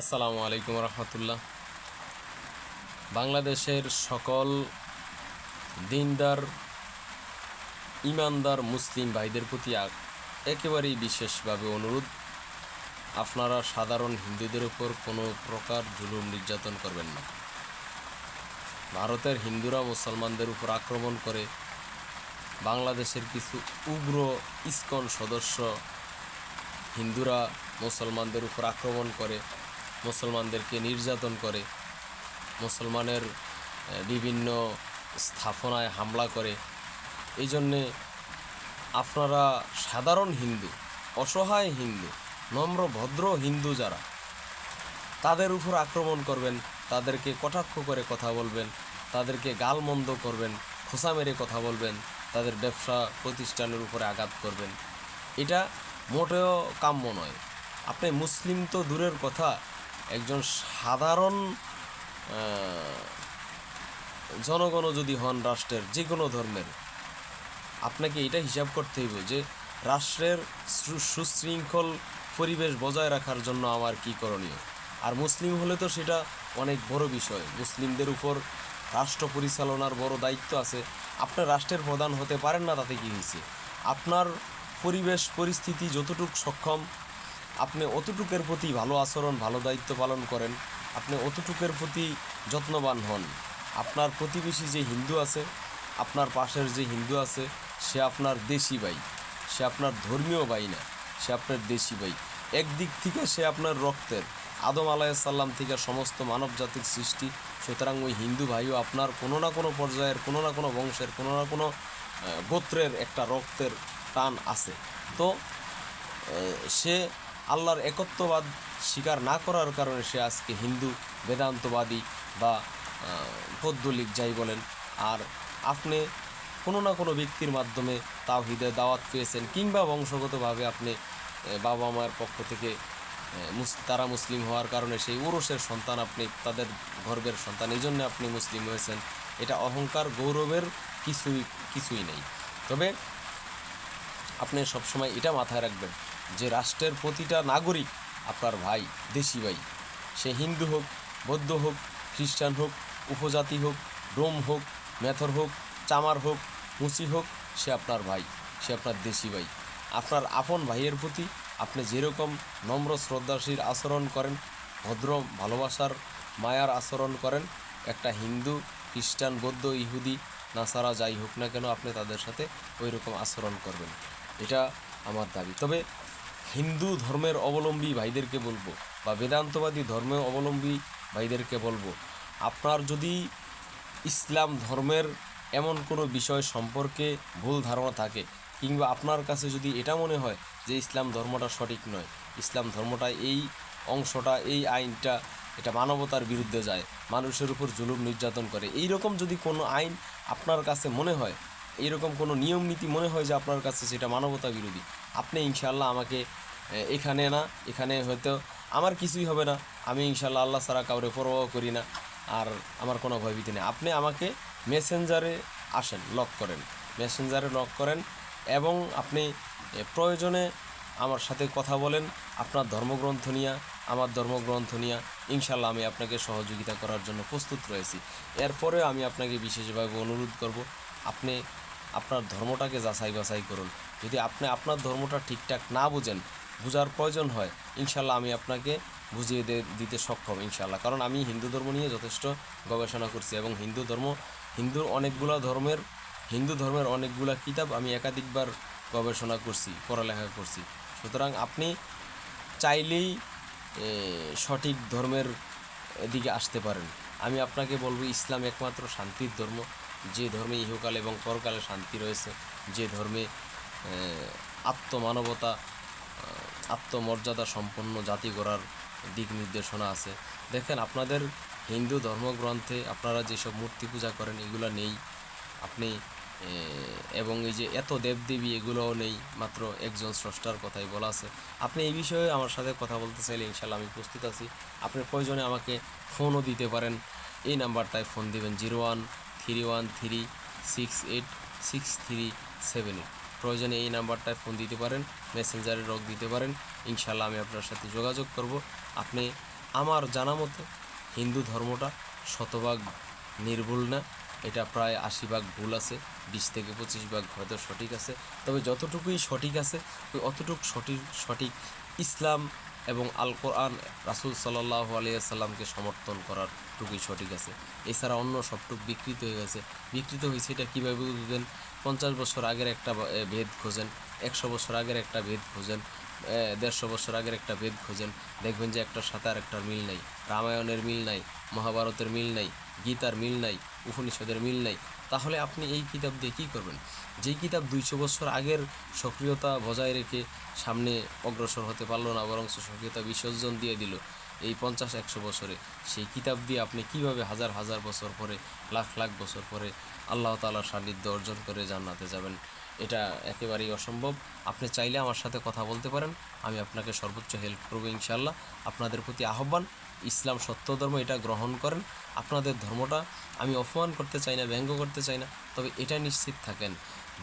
আসসালামু আলাইকুম রহমতুল্লাহ। বাংলাদেশের সকল দিনদার ইমানদার মুসলিম ভাইদের প্রতি একেবারেই বিশেষভাবে অনুরোধ, আপনারা সাধারণ হিন্দুদের উপর কোনো প্রকার জুলুম নির্যাতন করবেন না। ভারতের হিন্দুরা মুসলমানদের উপর আক্রমণ করে, বাংলাদেশের কিছু উগ্র ইসকন সদস্য হিন্দুরা মুসলমানদের উপর আক্রমণ করে, মুসলমানদেরকে নির্যাতন করে, মুসলমানের বিভিন্ন স্থাপনায় হামলা করে। এই জন্যে আপনারা সাধারণ হিন্দু, অসহায় হিন্দু, নম্র ভদ্র হিন্দু যারা, তাদের উপর আক্রমণ করবেন, তাদেরকে কটাক্ষ করে কথা বলবেন, তাদেরকে গালমন্দ করবেন, খোঁচা মেরে কথা বলবেন, তাদের ব্যবসা প্রতিষ্ঠানের উপরে আঘাত করবেন, এটা মোটেও কাম্য নয়। আপনি মুসলিম তো দূরের কথা, একজন সাধারণ জনগণও যদি হন রাষ্ট্রের যে কোনো ধর্মের, আপনাকে এটা হিসাব করতে হইব যে রাষ্ট্রের সুশৃঙ্খল পরিবেশ বজায় রাখার জন্য আমার কী করণীয়। আর মুসলিম হলে তো সেটা অনেক বড় বিষয়, মুসলিমদের উপর রাষ্ট্র পরিচালনার বড় দায়িত্ব আছে। আপনি রাষ্ট্রের প্রধান হতে পারেন না, তাতে কী হয়েছে? আপনার পরিবেশ পরিস্থিতি যতটুকু সক্ষম, আপনি অতটুকের প্রতি ভালো আচরণ, ভালো দায়িত্ব পালন করেন, আপনি অতটুকের প্রতি যত্নবান হন। আপনার প্রতিবেশী যে হিন্দু আছে, আপনার পাশের যে হিন্দু আছে, সে আপনার দেশি ভাই, সে আপনার ধর্মীয় ভাই না, সে আপনার দেশি ভাই। একদিক থেকে সে আপনার রক্তের, আদম আলাইহিসসালাম থেকে সমস্ত মানব জাতির সৃষ্টি। সুতরাং ওই হিন্দু ভাইও আপনার কোনো না কোনো পর্যায়ের, কোনো না কোনো বংশের, কোনো না কোনো গোত্রের একটা রক্তের টান আছে। তো সে আল্লাহর একত্ববাদ স্বীকার না করার কারণে সে আজকে হিন্দু বেদান্তবাদী বা পৌদ্গলিক যাই বলেন। আর আপনি কোনো না কোনো ব্যক্তির মাধ্যমে তাওহীদের দাওয়াত পেয়েছেন, কিংবা বংশগতভাবে আপনি বাবা মায়ের পক্ষ থেকে তারা মুসলিম হওয়ার কারণে সেই ওরসের সন্তান, আপনি তাদের গর্বের সন্তান, এই জন্য আপনি মুসলিম হয়েছেন। এটা অহংকার গৌরবের কিছুই নেই। তবে আপনি সবসময় এটা মাথায় রাখবেন যে রাষ্ট্রের প্রতিটা নাগরিক আপনার ভাই, দেশি ভাই। সে হিন্দু হোক, বৌদ্ধ হোক, খ্রিস্টান হোক, উপজাতি হোক, ডোম হোক, মেথর হোক, চামার হোক, মুসি হোক, সে আপনার ভাই, সে আপনার দেশি ভাই। আপনার আপন ভাইয়ের প্রতি আপনি যেরকম নম্র শ্রদ্ধাশীল আচরণ করেন, ভদ্র ভালোবাসার মায়ার আচরণ করেন, একটা হিন্দু, খ্রিস্টান, বৌদ্ধ, ইহুদি, নাসারা যাই হোক না কেন, আপনি তাদের সাথে ওই রকম আচরণ করবেন, এটা আমার দাবি। তবে হিন্দু ধর্মের অবলম্বী ভাইদেরকে বলবো, বা বেদান্তবাদী ধর্মের অবলম্বী ভাইদেরকে বলবো, আপনার যদি ইসলাম ধর্মের এমন কোনো বিষয় সম্পর্কে ভুল ধারণা থাকে, কিংবা আপনার কাছে যদি এটা মনে হয় যে ইসলাম ধর্মটা সঠিক নয়, ইসলাম ধর্মটা এই অংশটা, এই আইনটা, এটা মানবতার বিরুদ্ধে যায়, মানুষের উপর জুলুম নির্যাতন করে, এই রকম যদি কোনো আইন আপনার কাছে মনে হয়, এইরকম কোনো নিয়ম নীতি মনে হয় যে আপনার কাছে সেটা মানবতা বিরোধী, আপনি ইনশাআল্লাহ আমাকে এখানে হয়তো আমার কিছুই হবে না, আমি ইনশাআল্লাহ আল্লাহ ছাড়া কাউরে পরোয়া করি না, আর আমার কোনো ভয়ভীতি নেই। আপনি আমাকে মেসেঞ্জারে আসেন, মেসেঞ্জারে লক করেন, এবং আপনি প্রয়োজনে আমার সাথে কথা বলেন, আপনার ধর্মগ্রন্থ নিয়ে, আমার ধর্মগ্রন্থ নিয়ে। ইনশাআল্লাহ আমি আপনাকে সহযোগিতা করার জন্য প্রস্তুত রয়েছি। এরপরে আমি আপনাকে বিশেষভাবে অনুরোধ করব, আপনি আপনার ধর্মটাকে যাচাই বাছাই করুন। যদি আপনি আপনার ধর্মটা ঠিকঠাক না বুঝেন, বোঝার প্রয়োজন হয়, ইনশাআল্লাহ আমি আপনাকে বুঝিয়ে দিতে সক্ষম ইনশাআল্লাহ। কারণ আমি হিন্দু ধর্ম নিয়ে যথেষ্ট গবেষণা করছি, এবং হিন্দু ধর্মের অনেকগুলা কিতাব আমি একাধিকবার গবেষণা করছি, পড়ালেখা করছি। সুতরাং আপনি চাইলেই সঠিক ধর্মের দিকে আসতে পারেন। আমি আপনাকে বলবো, ইসলাম একমাত্র শান্তির ধর্ম, যে ধর্মে ইহকাল এবং পরকালে শান্তি রয়েছে, যে ধর্মে আত্মমানবতা, আত্মমর্যাদা সম্পন্ন জাতি গড়ার দিক নির্দেশনা আছে। দেখেন, আপনাদের হিন্দু ধর্মগ্রন্থে আপনারা যেসব মূর্তি পূজা করেন এগুলো নেই, আপনি এবং এই যে এত দেবদেবী এগুলোও নেই, মাত্র একজন স্রষ্টার কথাই বলা আছে। আপনি এই বিষয়ে আমার সাথে কথা বলতে চাইলে ইনশাআল্লাহ আমি প্রস্তুত আছি। আপনি প্রয়োজনে আমাকে ফোনও দিতে পারেন, এই নাম্বারটায় ফোন দিবেন 0131368637। প্রয়োজনে এই নাম্বারটায় ফোন দিতে পারেন, মেসেঞ্জারে লক দিতে পারেন। ইনশাআল্লাহ আমি আপনার সাথে যোগাযোগ করব। আপনি আমার জানা মতে হিন্দু ধর্মটা শতভাগ নির্ভুল না, এটা প্রায় 80 ভাগ ভুল আছে, 20 থেকে 25 ভাগ হয়তো সঠিক আছে। তবে যতটুকুই সঠিক আছে ওই অতটুকু সঠিক ইসলাম এবং আল কোরআন রাসূল সাল্লাল্লাহু আলাইহি সাল্লামকে সমর্থন করার টুকুই সঠিক আছে। এছাড়া অন্য সবটুকু বিকৃত হয়ে গেছে। বিকৃত হয়েছে এটা কীভাবে বুঝবেন? 50 বছর আগের একটা ভেদ খোঁজেন, 100 বছর আগের একটা ভেদ খোঁজেন, 150 বছর আগের একটা ভেদ খোঁজেন, দেখবেন যে একটার সাথে আর একটার মিল নাই। রামায়ণের মিল নাই, মহাভারতের মিল নাই, গীতার মিল নাই, উপনিষদের মিল নাই। তাহলে আপনি এই কিতাব দিয়ে কী করবেন? যেই কিতাব 200 বছর আগের সক্রিয়তা বজায় রেখে সামনে অগ্রসর হতে পারলো না, বরং সক্রিয়তা বিসর্জন দিয়ে দিল এই 50-100 বছরে, সেই কিতাব দিয়ে আপনি কিভাবে হাজার হাজার বছর পরে, লাখ লাখ বছর পরে আল্লাহ তাআলার সান্নিধ্য অর্জন করে জান্নাতে যাবেন? এটা একেবারেই অসম্ভব। আপনি চাইলে আমার সাথে কথা বলতে পারেন, আমি আপনাকে সর্বোচ্চ হেল্প করবো ইনশাআল্লাহ। আপনাদের প্রতি আহ্বান, ইসলাম সত্য ধর্ম, এটা গ্রহণ করেন। আপনাদের ধর্মটা আমি অপমান করতে চাই না, ব্যঙ্গ করতে চাই না, তবে এটা নিশ্চিত থাকেন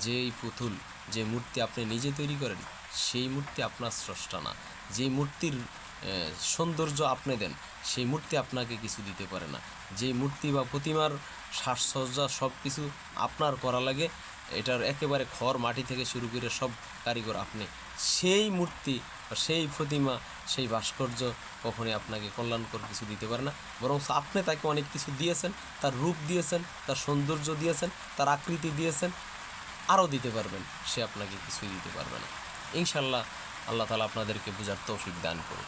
যে এই পুতুল, যে মূর্তি আপনি নিজে তৈরি করেন, সেই মূর্তি আপনার স্রষ্টা না। যেই মূর্তির সৌন্দর্য আপনি দেন, সেই মূর্তি আপনাকে কিছু দিতে পারে না। যেই মূর্তি বা প্রতিমার সাজসজ্জা সব কিছু আপনার করা লাগে, এটার একেবারে খড় মাটি থেকে শুরু করে সব কারিগর আপনি। সেই মূর্তি বা সেই প্রতিমা, সেই ভাস্কর্য কখনোই আপনাকে কল্যাণকর কিছু দিতে পারে না, বরং আপনি তাকে অনেক কিছু দিয়েছেন, তার রূপ দিয়েছেন, তার সৌন্দর্য দিয়েছেন, তার আকৃতি দিয়েছেন, আরও দিতে পারবেন, সে আপনাকে কিছুই দিতে পারবে না। ইনশাআল্লাহ আল্লাহ তাআলা আপনাদেরকে বুঝার তৌফিক দান করুন।